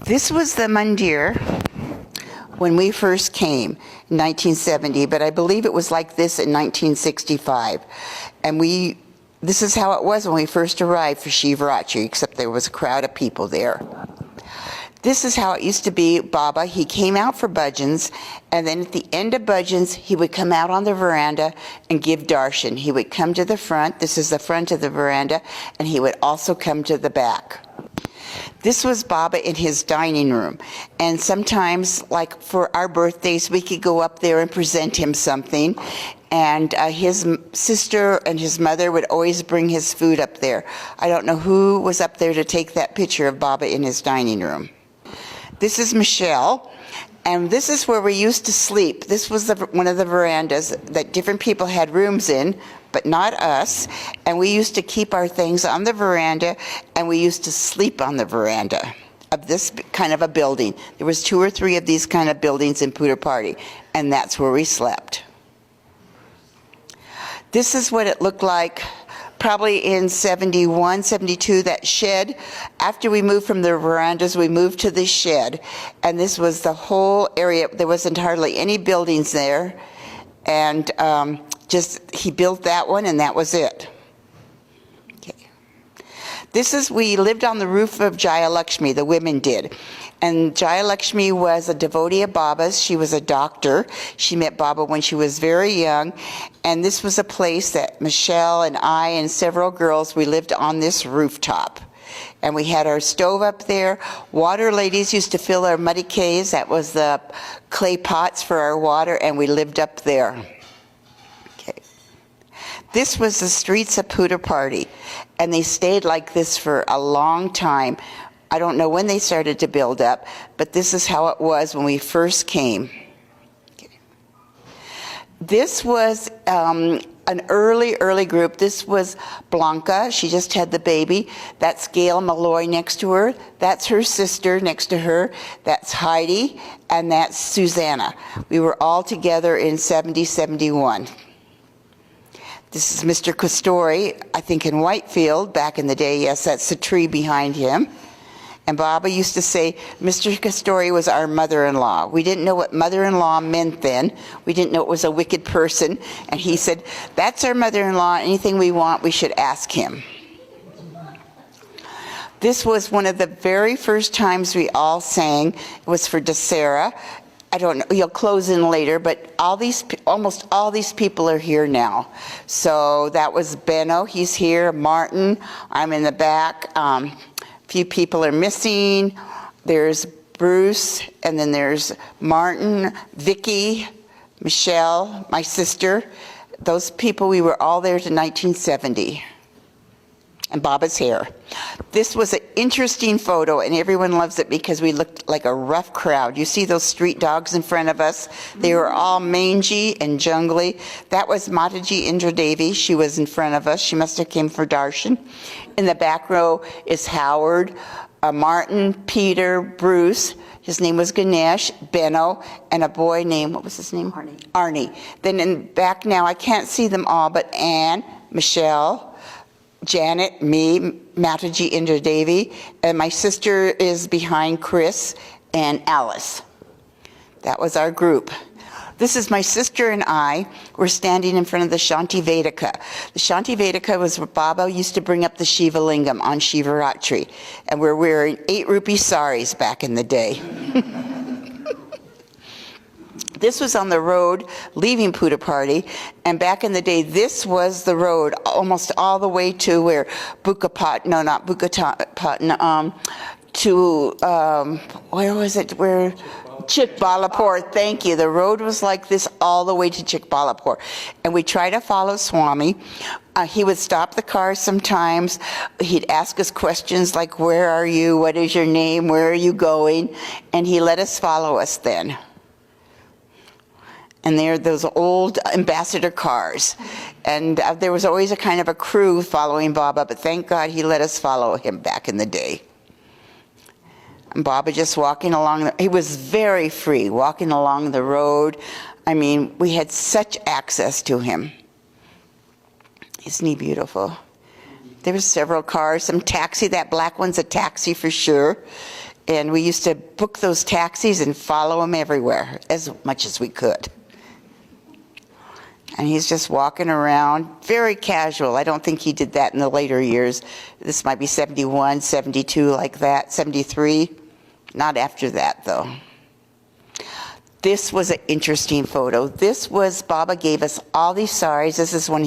This was the mandir when we first came in 1970, but I believe it was like this in 1965. And this is how it was when we first arrived for Shivaratri, except there was a crowd of people there. This is how it used to be. Baba, he came out for bhajans, and then at the end of bhajans, he would come out on the veranda and give darshan. He would come to the front, this is the front of the veranda, and he would also come to the back. This was Baba in his dining room, and sometimes, like for our birthdays, we could go up there and present him something, and his sister and his mother would always bring his food up there. I don't know who was up there to take that picture of Baba in his dining room. This is Michelle, and this is where we used to sleep. This was one of the verandas that different people had rooms in, but not us. And we used to keep our things on the veranda, and we used to sleep on the veranda of this kind of a building. There was 2 or 3 of these kind of buildings in Puttaparthi, and that's where we slept. This is what it looked like probably in 71, 72, that shed. After we moved from the verandas, we moved to this shed, and this was the whole area. There wasn't hardly any buildings there, and he built that one, and that was it. Okay. We lived on the roof of Jaya Lakshmi, the women did. And Jaya Lakshmi was a devotee of Baba's. She was a doctor. She met Baba when she was very young. And this was a place that Michelle and I and several girls, we lived on this rooftop. And we had our stove up there. Water ladies used to fill our muddy caves. That was the clay pots for our water, and we lived up there. Okay. This was the streets of Puttaparthi, and they stayed like this for a long time. I don't know when they started to build up, but this is how it was when we first came. Okay. This was an early group. This was Blanca. She just had the baby. That's Gail Malloy next to her. That's her sister next to her. That's Heidi, and that's Susanna. We were all together in 70, 71. This is Mr. Kasturi, I think in Whitefield back in the day. Yes, that's the tree behind him. And Baba used to say, Mr. Kasturi was our mother-in-law. We didn't know what mother-in-law meant then. We didn't know it was a wicked person. And he said, that's our mother-in-law. Anything we want, we should ask him. This was one of the very first times we all sang. It was for Dasera. I don't know, you'll close in later, but almost all these people are here now. So that was Benno, he's here, Martin, I'm in the back. Few people are missing. There's Bruce, and then there's Martin, Vicky, Michelle, my sister. Those people, we were all there to 1970. And Baba's here. This was an interesting photo, and everyone loves it because we looked like a rough crowd. You see those street dogs in front of us? They were all mangy and jungly. That was Mataji Indra Devi. She was in front of us. She must have came for darshan. In the back row is Howard, Martin, Peter, Bruce. His name was Ganesh, Benno, and a boy named, what was his name? Arnie. Then in back now, I can't see them all, but Anne, Michelle, Janet, me, Mataji Indra Devi, and my sister is behind Chris and Alice. That was our group. This is my sister and I. We're standing in front of the Shanti Vedika. The Shanti Vedika was where Baba used to bring up the Shiva Lingam on Shivaratri, and we're wearing 8 rupee saris back in the day. This was on the road leaving Puttaparthi, and back in the day, this was the road almost all the way to where where was it? Where Chikbalapur, thank you. The road was like this all the way to Chikbalapur. And we try to follow Swami. He would stop the car sometimes. He'd ask us questions like, where are you? What is your name? Where are you going? And he let us follow us then. And they're those old ambassador cars. And there was always a kind of a crew following Baba, but thank God he let us follow him back in the day. And Baba just walking along, he was very free, walking along the road. I mean, we had such access to him. Isn't he beautiful? There were several cars, some taxi, that black one's a taxi for sure. And we used to book those taxis and follow him everywhere as much as we could. And he's just walking around, very casual. I don't think he did that in the later years. This might be 71, 72, like that, 73. Not after that, though. This was an interesting photo. This was, Baba gave us all these saris. This is when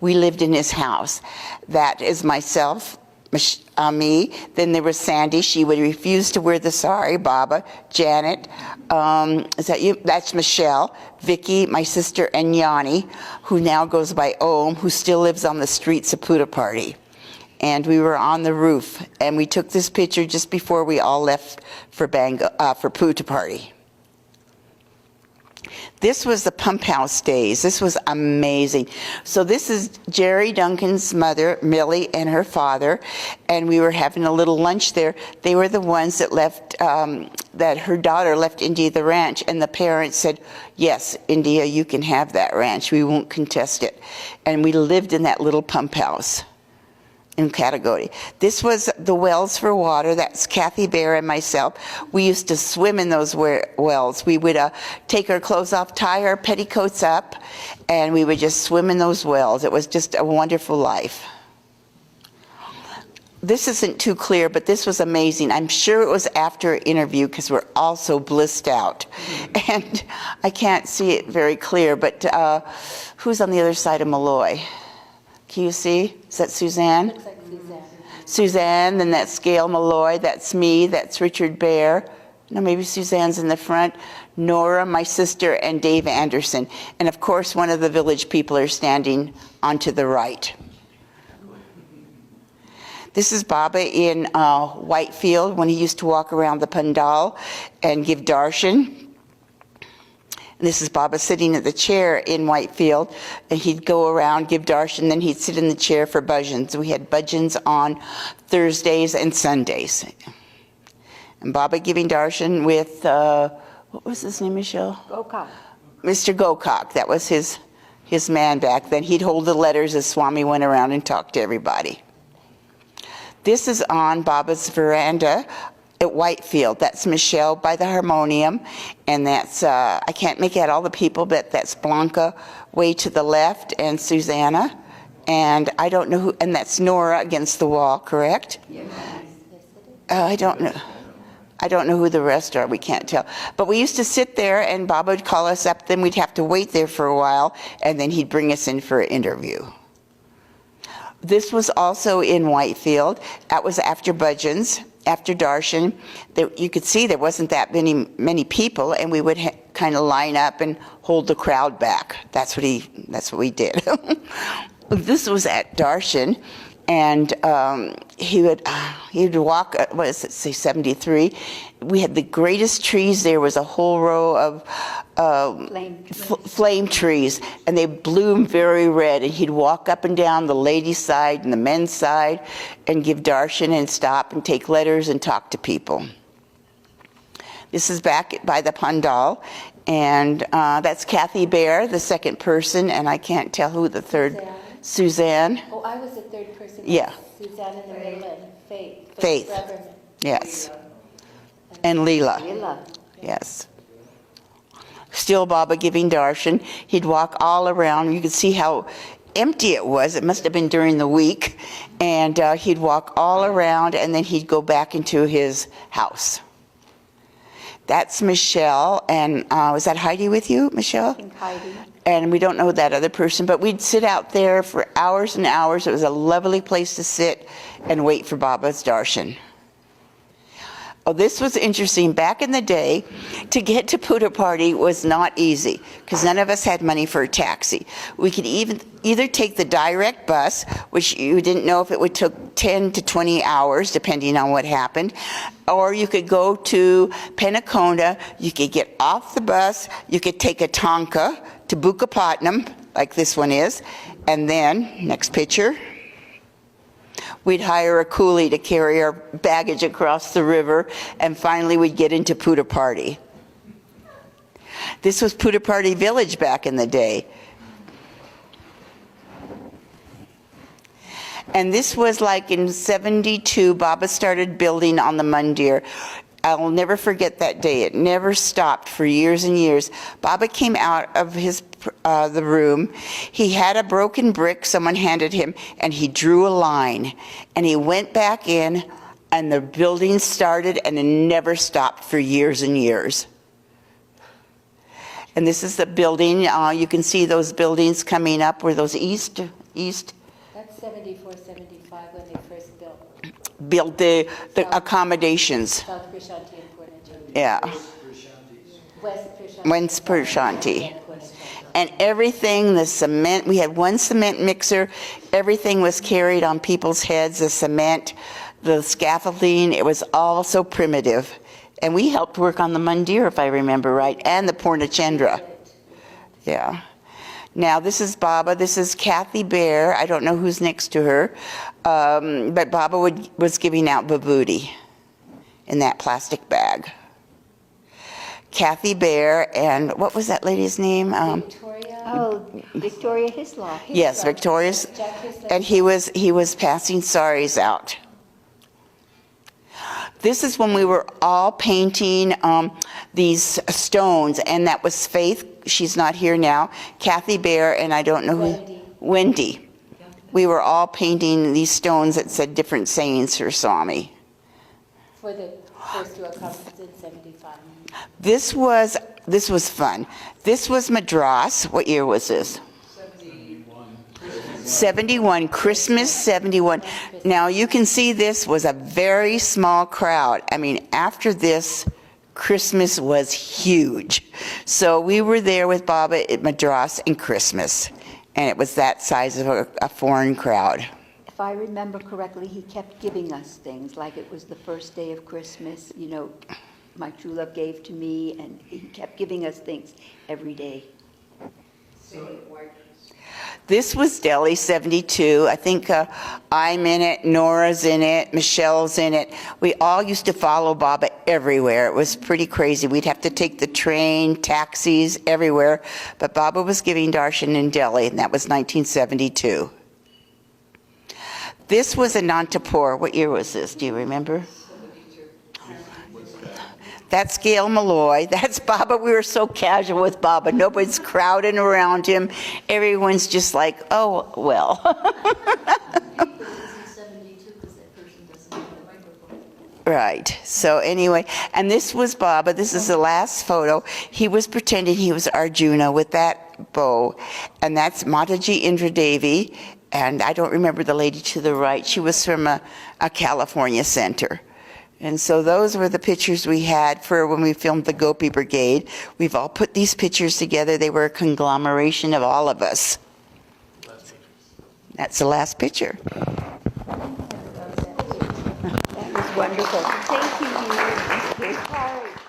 we lived in his house. That is myself, me. Then there was Sandy. She would refuse to wear the sari. Baba, Janet. Is that you? That's Michelle. Vicky, my sister, and Yanni, who now goes by Om, who still lives on the streets of Puttaparthi. And we were on the roof, and we took this picture just before we all left for Puttaparthi. This was the pump house days. This was amazing. So this is Jerry Duncan's mother, Millie, and her father, and we were having a little lunch there. They were the ones that left, that her daughter left India the ranch, and the parents said, yes, India, you can have that ranch. We won't contest it. And we lived in that little pump house in Katagodi. This was the wells for water. That's Kathy Bear and myself. We used to swim in those wells. We would take our clothes off, tie our petticoats up, and we would just swim in those wells. It was just a wonderful life. This isn't too clear, but this was amazing. I'm sure it was after an interview because we're all so blissed out. And I can't see it very clear, but who's on the other side of Malloy? Can you see? Is that Suzanne? Looks like Suzanne. Suzanne, then that's Gail Malloy, that's me, that's Richard Bear. No, maybe Suzanne's in the front. Nora, my sister, and Dave Anderson. And of course, one of the village people are standing onto the right. This is Baba in Whitefield when he used to walk around the pandal and give darshan. And this is Baba sitting at the chair in Whitefield, and he'd go around, give darshan, then he'd sit in the chair for bhajans. We had bhajans on Thursdays and Sundays. And Baba giving darshan with, what was his name, Michelle? Gokak. Mr. Gokak, that was his man back then. He'd hold the letters as Swami went around and talked to everybody. This is on Baba's veranda at Whitefield. That's Michelle by the harmonium, and that's, I can't make out all the people, but that's Blanca way to the left, and Susanna, and I don't know who, and that's Nora against the wall, correct? Yes. I don't know. I don't know who the rest are, we can't tell. But we used to sit there, and Baba would call us up, then we'd have to wait there for a while, and then he'd bring us in for an interview. This was also in Whitefield. That was after bhajans, after darshan. You could see there wasn't that many people, and we would kind of line up and hold the crowd back. That's what we did. This was at darshan, and he would walk. What is it? Say 73. We had the greatest trees. There was a whole row of flame trees, and they bloomed very red. And he'd walk up and down the ladies' side and the men's side, and give darshan and stop and take letters and talk to people. This is back by the pandal, and that's Kathy Bear, the second person, and I can't tell who the third. Suzanne. Oh, I was the third person. Yeah. Suzanne in the middle, and Faith. Faith. Reverend. Yes. And Leela. Leela. Yes. Still Baba giving darshan. He'd walk all around. You could see how empty it was. It must have been during the week. And he'd walk all around, and then he'd go back into his house. That's Michelle. And was that Heidi with you, Michelle? I think Heidi. And we don't know that other person, but we'd sit out there for hours and hours. It was a lovely place to sit and wait for Baba's darshan. Oh, this was interesting. Back in the day, to get to Puttaparthi was not easy because none of us had money for a taxi. We could either take the direct bus, which you didn't know if it would take 10 to 20 hours, depending on what happened, or you could go to Penaconda. You could get off the bus. You could take a Tonka to Bukapatnam, like this one is, and then, next picture, we'd hire a coolie to carry our baggage across the river, and finally we'd get into Puttaparthi. This was Puttaparthi village back in the day. And this was like in 72, Baba started building on the mandir. I'll never forget that day. It never stopped for years and years. Baba came out of the room. He had a broken brick someone handed him, and he drew a line. And he went back in, and the building started, and it never stopped for years and years. And this is the building. You can see those buildings coming up where those east. That's 74, 75 when they first Built the accommodations. South Prashanti and Purnachandra. Yeah. West Prashanti. Prashanti. And everything, the cement, we had one cement mixer. Everything was carried on people's heads, the cement, the scaffolding. It was all so primitive. And we helped work on the mandir, if I remember right, and the Purnachandra. Yeah. Now, this is Baba. This is Kathy Bear. I don't know who's next to her. But Baba was giving out vibhuti in that plastic bag. Kathy Bear, and what was that lady's name? Victoria. Oh, Victoria Hislop. Yes, Victoria's. And he was passing saris out. This is when we were all painting these stones, and that was Faith. She's not here now. Kathy Bear, and I don't know who. Wendy. We were all painting these stones that said different sayings for Swami. For the first two conferences in 75. This was fun. This was Madras. What year was this? 71, Christmas 71. Now you can see this was a very small crowd. I mean, after this, Christmas was huge. So we were there with Baba at Madras in Christmas, and it was that size of a foreign crowd. If I remember correctly, he kept giving us things, like it was the first day of Christmas, you know, my true love gave to me, and he kept giving us things every day. This was Delhi 72. I think I'm in it, Nora's in it, Michelle's in it. We all used to follow Baba everywhere. It was pretty crazy. We'd have to take the train, taxis, everywhere. But Baba was giving darshan in Delhi, and that was 1972. This was Anantapur. What year was this? Do you remember? That's Gail Malloy. That's Baba. We were so casual with Baba. Nobody's crowding around him. Everyone's just like, oh, well. Right. So anyway, and this was Baba. This is the last photo. He was pretending he was Arjuna with that bow. And that's Mataji Indradevi. And I don't remember the lady to the right. She was from a California center. And so those were the pictures we had for when we filmed the Gopi Brigade. We've all put these pictures together. They were a conglomeration of all of us. That's the last picture. That was wonderful. Thank you, Hugh.